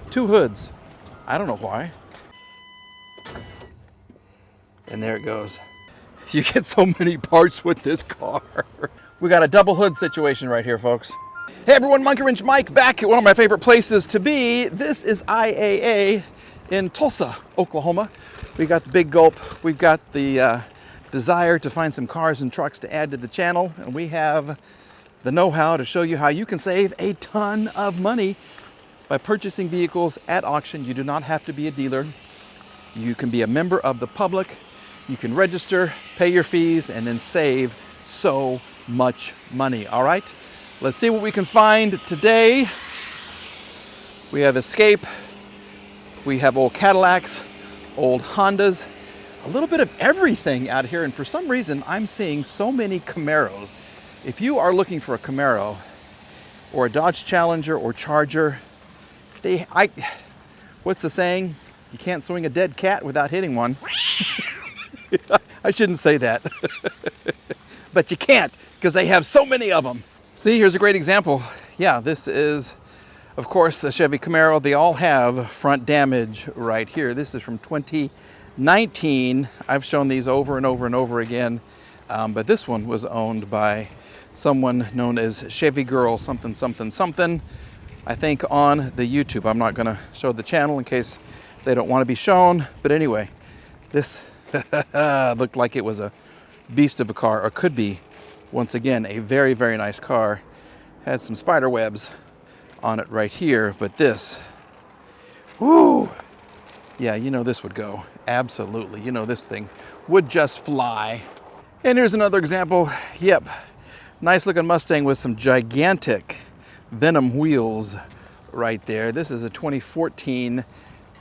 2 hoods. I don't know why. And there it goes. You get so many parts with this car. We got a double hood situation right here, folks. Hey everyone, Monkey Wrench Mike back at one of my favorite places to be. This is IAA in Tulsa, Oklahoma. We got the big gulp. We've got the desire to find some cars and trucks to add to the channel. And we have the know-how to show you how you can save a ton of money by purchasing vehicles at auction. You do not have to be a dealer. You can be a member of the public. You can register, pay your fees, and then save so much money. All right, let's see what we can find today. We have Escape. We have old Cadillacs, old Hondas, a little bit of everything out here. And for some reason, I'm seeing so many Camaros. If you are looking for a Camaro or a Dodge Challenger or Charger, what's the saying? You can't swing a dead cat without hitting one. I shouldn't say that. But you can't, because they have so many of them. See, here's a great example. Yeah, this is, of course, the Chevy Camaro. They all have front damage right here. This is from 2019. I've shown these over and over and over again. But this one was owned by someone known as Chevy Girl something something something, I think, on the YouTube. I'm not going to show the channel in case they don't want to be shown. But anyway, this looked like it was a beast of a car, or could be, once again, a very, very nice car. Had some spider webs on it right here, but this, whoo, yeah, you know this would go. Absolutely, you know this thing would just fly. And here's another example. Yep, nice looking Mustang with some gigantic Venom wheels right there. This is a 2014.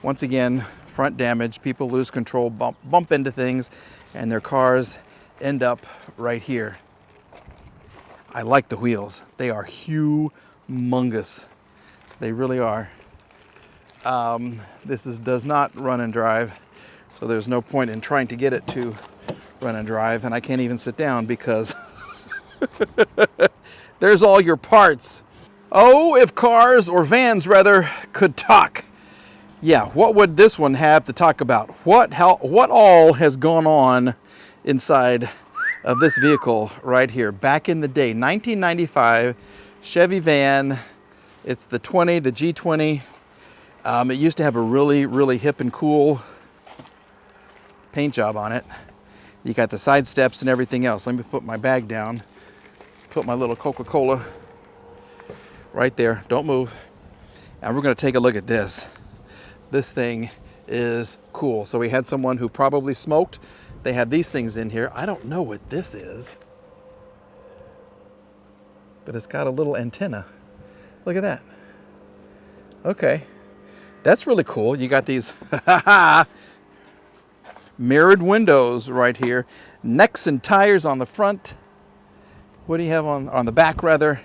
Once again, front damage. People lose control, bump into things, and their cars end up right here. I like the wheels. They are humongous. They really are. This does not run and drive, so there's no point in trying to get it to run and drive. And I can't even sit down because there's all your parts. Oh, if cars, or vans rather, could talk. Yeah, what would this one have to talk about? What all has gone on inside of this vehicle right here? Back in the day, 1995 Chevy van. It's the G20. It used to have a really, really hip and cool paint job on it. You got the side steps and everything else. Let me put my bag down. Put my little Coca-Cola right there. Don't move. And we're going to take a look at this. This thing is cool. So we had someone who probably smoked. They have these things in here. I don't know what this is, but it's got a little antenna. Look at that. Okay, that's really cool. You got these mirrored windows right here. Nexen tires on the front. What do you have on the back, rather?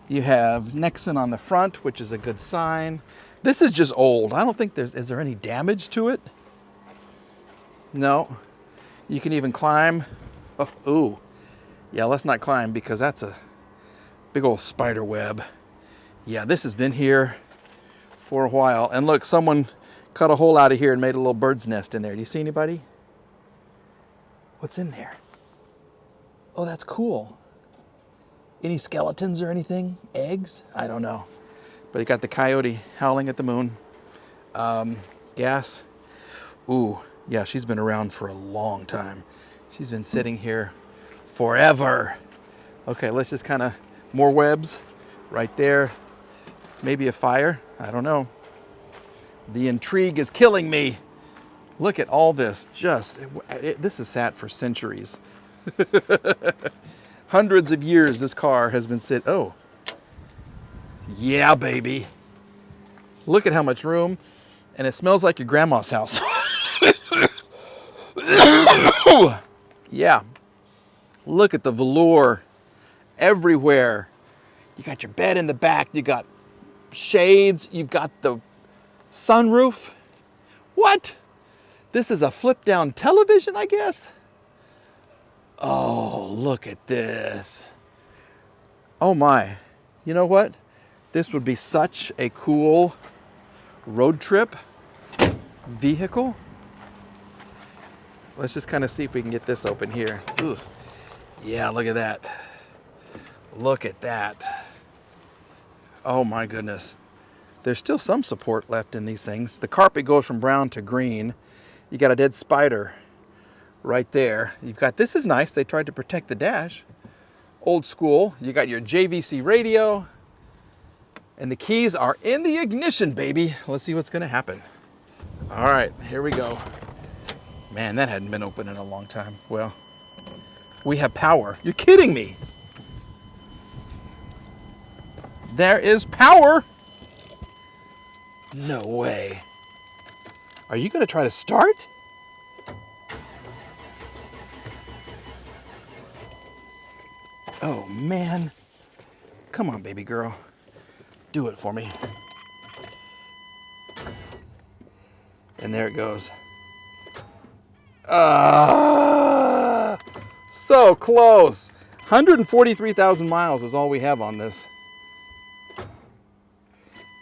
You have Nexen on the front, which is a good sign. This is just old. I don't think is there any damage to it? No. You can even climb. Oh, ooh. Yeah, let's not climb because that's a big old spider web. Yeah, this has been here for a while. And look, someone cut a hole out of here and made a little bird's nest in there. Do you see anybody? What's in there? Oh, that's cool. Any skeletons or anything? Eggs? I don't know. But you got the coyote howling at the moon. Gas. Ooh, yeah, she's been around for a long time. She's been sitting here forever. Okay, let's just kind of, more webs right there. Maybe a fire, I don't know. The intrigue is killing me. Look at all this, this has sat for centuries. Hundreds of years this car has been oh. Yeah, baby. Look at how much room, and it smells like your grandma's house. Yeah. Look at the velour everywhere. You got your bed in the back, you got shades, you've got the sunroof. What? This is a flip down television, I guess? Oh, look at this. Oh my. You know what? This would be such a cool road trip vehicle. Let's just kind of see if we can get this open here. Ugh. Yeah, look at that. Look at that. Oh my goodness. There's still some support left in these things. The carpet goes from brown to green. You got a dead spider right there. You've got, this is nice. They tried to protect the dash. Old school. You got your JVC radio. And the keys are in the ignition, baby. Let's see what's gonna happen. All right, here we go. Man, that hadn't been open in a long time. Well, we have power. You're kidding me. There is power. No way. Are you gonna try to start? Oh man. Come on, baby girl. Do it for me. And there it goes. So close. 143,000 miles is all we have on this.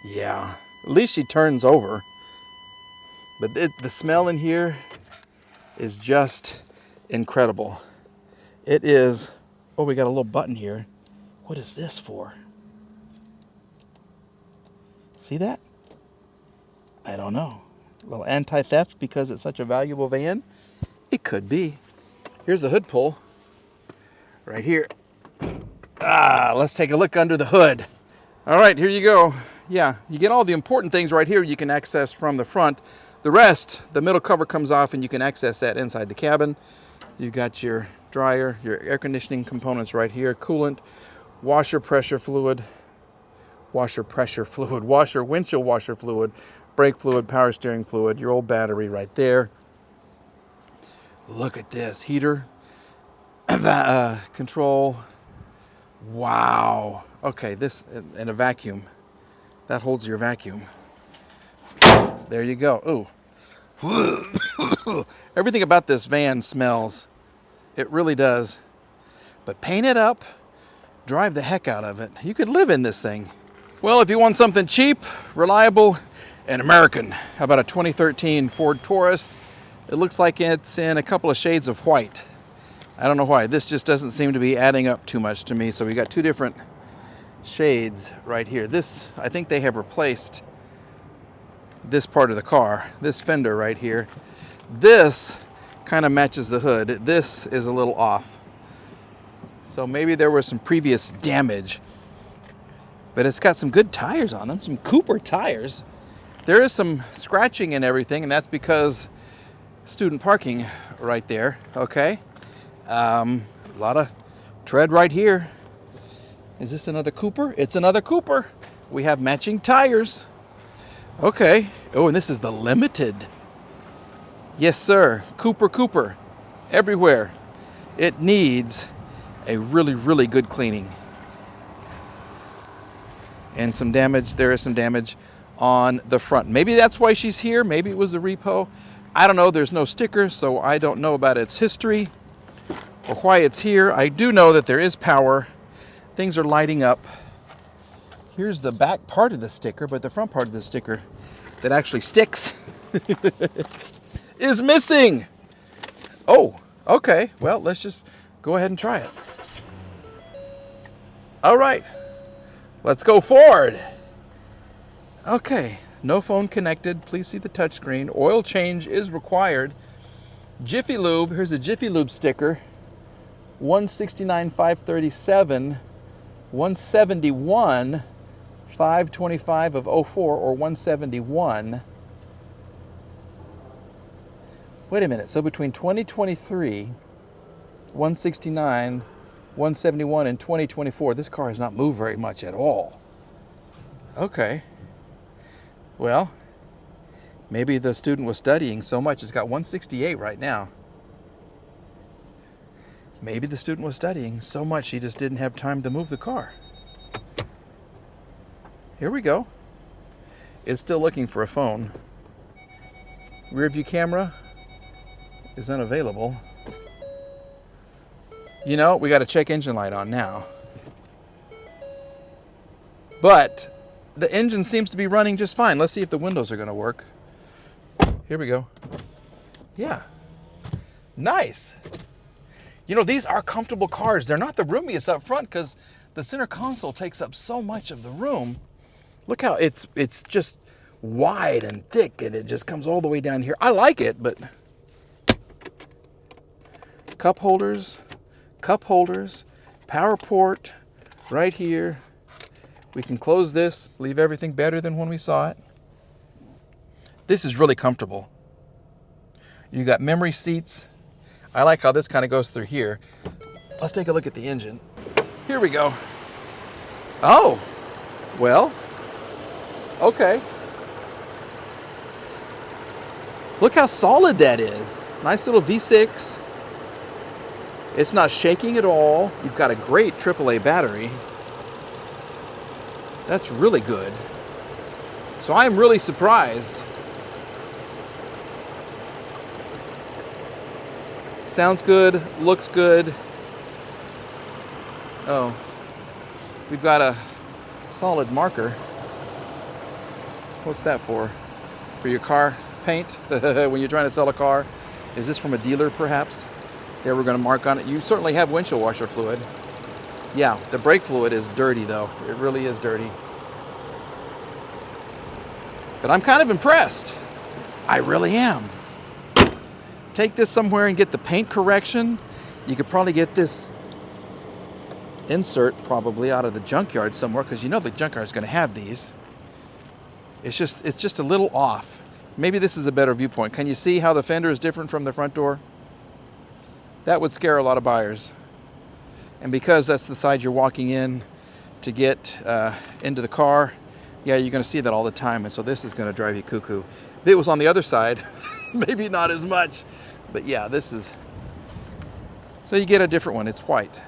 Yeah, at least she turns over. But the smell in here is just incredible. It is, oh, we got a little button here. What is this for? See that? I don't know. A little anti-theft because it's such a valuable van? It could be. Here's the hood pull. Right here. Let's take a look under the hood. All right, here you go. Yeah, you get all the important things right here you can access from the front. The rest, the middle cover comes off and you can access that inside the cabin. You've got your dryer, your air conditioning components right here, coolant, washer pressure fluid, washer windshield washer fluid, brake fluid, power steering fluid, your old battery right there. Look at this, heater, control. Wow. Okay, this, and a vacuum. That holds your vacuum. There you go. Ooh. Everything about this van smells. It really does. But paint it up, drive the heck out of it. You could live in this thing. Well, if you want something cheap, reliable, and American, how about a 2013 Ford Taurus? It looks like it's in a couple of shades of white. I don't know why. This just doesn't seem to be adding up too much to me. So we got two different shades right here. This, I think they have replaced this part of the car, this fender right here. This kind of matches the hood. This is a little off. So maybe there was some previous damage, but it's got some good tires on them, some Cooper tires. There is some scratching and everything, and that's because student parking right there, okay? A lot of tread right here. Is this another Cooper? It's another Cooper. We have matching tires. Okay. Oh, and this is the Limited. Yes, sir. Cooper. Everywhere. It needs a really, really good cleaning. And some damage. There is some damage on the front. Maybe that's why she's here. Maybe it was a repo. I don't know. There's no sticker, so I don't know about its history or why it's here. I do know that there is power. Things are lighting up. Here's the back part of the sticker, but the front part of the sticker that actually sticks is missing. Oh, okay. Well, let's just go ahead and try it. All right. Let's go forward. Okay. No phone connected. Please see the touchscreen. Oil change is required. Jiffy Lube. Here's a Jiffy Lube sticker. 169,537. 171. 525 of 04 or 171. Wait a minute. So between 2023, 169, 171, and 2024, this car has not moved very much at all. Okay. Well, maybe the student was studying so much. It's got 168 right now. Maybe the student was studying so much he just didn't have time to move the car. Here we go. It's still looking for a phone. Rear view camera is unavailable. You know, we got a check engine light on now. But the engine seems to be running just fine. Let's see if the windows are going to work. Here we go. Yeah. Nice. You know, these are comfortable cars. They're not the roomiest up front because the center console takes up so much of the room. Look how it's just wide and thick, and it just comes all the way down here. I like it, but cup holders, power port right here. We can close this, leave everything better than when we saw it. This is really comfortable. You got memory seats. I like how this kind of goes through here. Let's take a look at the engine. Here we go. Oh, well, okay. Look how solid that is. Nice little V6. It's not shaking at all. You've got a great AAA battery. That's really good. So I'm really surprised. Sounds good, looks good. Oh, we've got a solid marker. What's that for? For your car paint? When you're trying to sell a car? Is this from a dealer perhaps? There, we're going to mark on it. You certainly have windshield washer fluid. Yeah, the brake fluid is dirty though. It really is dirty. But I'm kind of impressed. I really am. Take this somewhere and get the paint correction. You could probably get this insert probably out of the junkyard somewhere, because you know the junkyard is going to have these. It's just a little off. Maybe this is a better viewpoint. Can you see how the fender is different from the front door? That would scare a lot of buyers. And because that's the side you're walking in to get into the car, yeah, you're going to see that all the time. And so this is going to drive you cuckoo. If it was on the other side, maybe not as much. But yeah, this is... So you get a different one. It's white.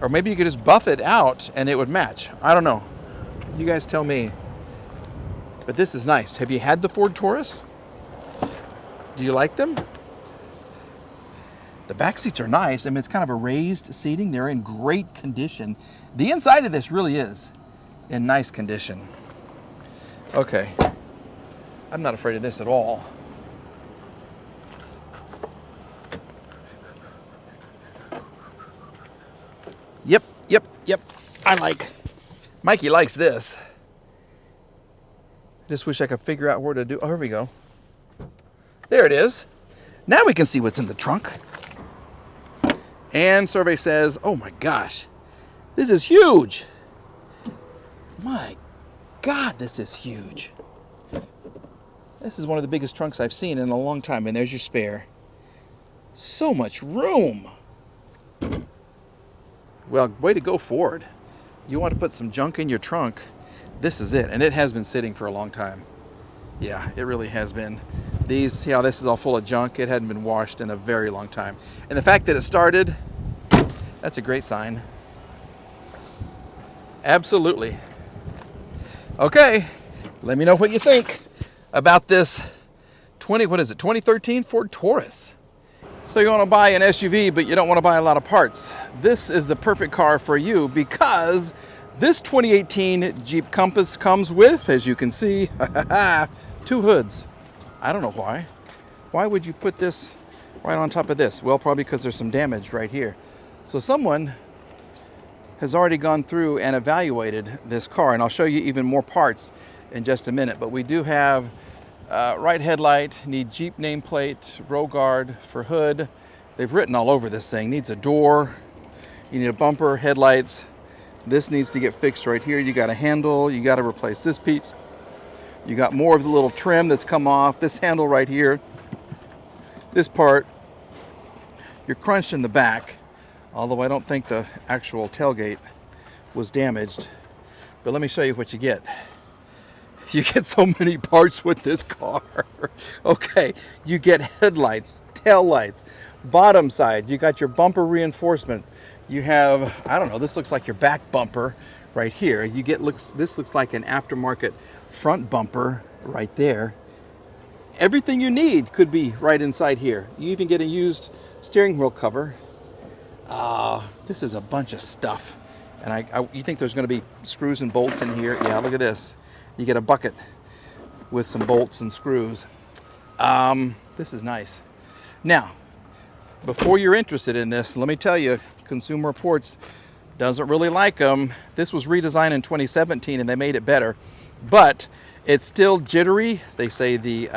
Or maybe you could just buff it out and it would match. I don't know. You guys tell me. But this is nice. Have you had the Ford Taurus? Do you like them? The back seats are nice. I mean, it's kind of a raised seating. They're in great condition. The inside of this really is in nice condition. Okay. I'm not afraid of this at all. Yep. Mikey likes this. Just wish I could figure out where to do. Oh, here we go. There it is. Now we can see what's in the trunk. And survey says, oh my gosh, this is huge. My God, this is huge. This is one of the biggest trunks I've seen in a long time. And there's your spare. So much room. Well, way to go, Ford. You want to put some junk in your trunk, this is it. And it has been sitting for a long time. Yeah, it really has been. These, yeah, this is all full of junk. It hadn't been washed in a very long time. And the fact that it started, that's a great sign. Absolutely. Okay, let me know what you think about this 2013 Ford Taurus. So you want to buy an SUV, but you don't want to buy a lot of parts. This is the perfect car for you, because this 2018 Jeep Compass comes with, as you can see, 2 hoods. I don't know why. Why would you put this right on top of this? Well, probably because there's some damage right here. So someone has already gone through and evaluated this car, and I'll show you even more parts in just a minute. But we do have right headlight, need Jeep nameplate, row guard for hood. They've written all over this thing. Needs a door, you need a bumper, headlights. This needs to get fixed right here. You got a handle, you got to replace this piece. You got more of the little trim that's come off. This handle right here, this part, you're crunched in the back. Although I don't think the actual tailgate was damaged. But let me show you what you get. You get so many parts with this car. Okay, you get headlights, tail lights, bottom side. You got your bumper reinforcement. You have, I don't know, this looks like your back bumper right here. You get, this looks like an aftermarket front bumper right there. Everything you need could be right inside here. You even get a used steering wheel cover. This is a bunch of stuff And you think there's going to be screws and bolts in here? Yeah, look at this. You get a bucket with some bolts and screws. This is nice. Now, before you're interested in this, let me tell you, Consumer Reports doesn't really like them. This was redesigned in 2017 and they made it better, but it's still jittery. They say the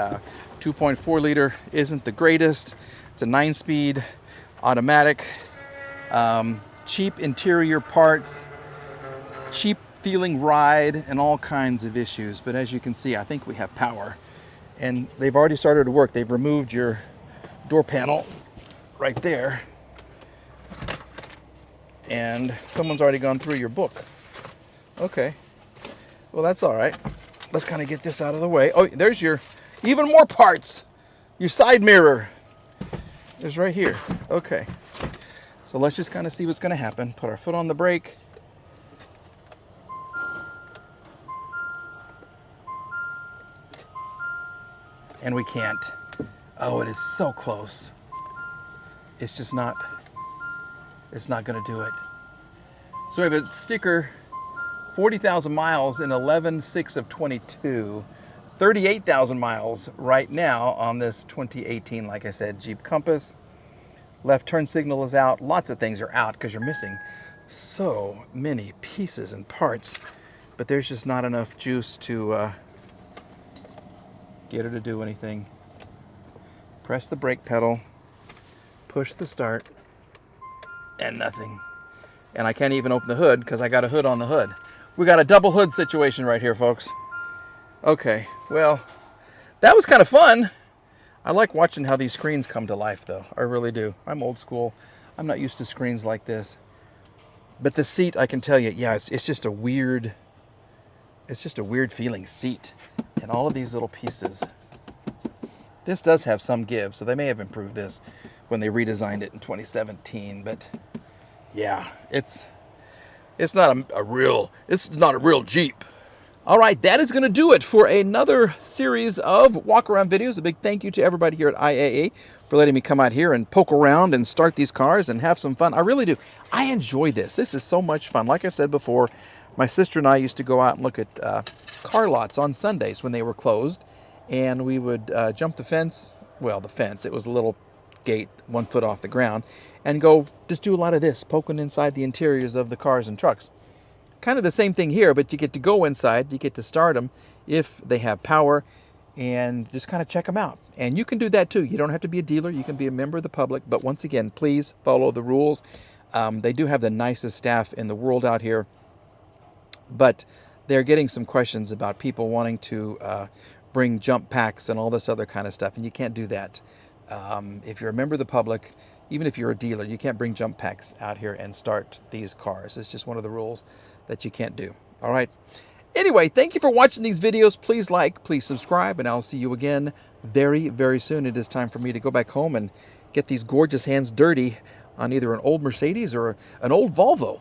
2.4 liter isn't the greatest. It's a 9-speed automatic. Cheap interior parts, cheap feeling ride, and all kinds of issues. But as you can see, I think we have power. And they've already started to work. They've removed your door panel right there. And someone's already gone through your book. Okay. Well, that's all right. Let's kind of get this out of the way. Oh, there's your even more parts. Your side mirror is right here. Okay. So let's just kind of see what's going to happen. Put our foot on the brake. And we can't. Oh, it is so close. It's just not, it's not going to do it. So we have a sticker, 40,000 miles in 11/6 of 22. 38,000 miles right now on this 2018, like I said, Jeep Compass. Left turn signal is out. Lots of things are out because you're missing so many pieces and parts. But there's just not enough juice to get her to do anything. Press the brake pedal, push the start, and nothing. And I can't even open the hood because I got a hood on the hood. We got a double hood situation right here, folks. Okay, well, that was kind of fun. I like watching how these screens come to life, though. I really do. I'm old school. I'm not used to screens like this. But the seat, I can tell you, yeah, it's just a weird, feeling seat. And all of these little pieces. This does have some give, so they may have improved this when they redesigned it in 2017. But yeah, it's not a real Jeep. All right, that is going to do it for another series of walk-around videos. A big thank you to everybody here at IAA for letting me come out here and poke around and start these cars and have some fun. I really do. I enjoy this. This is so much fun. Like I've said before, my sister and I used to go out and look at car lots on Sundays when they were closed, and we would jump the fence. Well, the fence. It was a little gate 1 foot off the ground, and go just do a lot of this, poking inside the interiors of the cars and trucks. Kind of the same thing here, but you get to go inside, you get to start them if they have power, and just kind of check them out. And you can do that too. You don't have to be a dealer, you can be a member of the public, but once again, please follow the rules. They do have the nicest staff in the world out here, but they're getting some questions about people wanting to bring jump packs and all this other kind of stuff, and you can't do that. If you're a member of the public, even if you're a dealer, you can't bring jump packs out here and start these cars. It's just one of the rules that you can't do. All right. Anyway, thank you for watching these videos. Please like, please subscribe, and I'll see you again very, very soon. It is time for me to go back home and get these gorgeous hands dirty on either an old Mercedes or an old Volvo.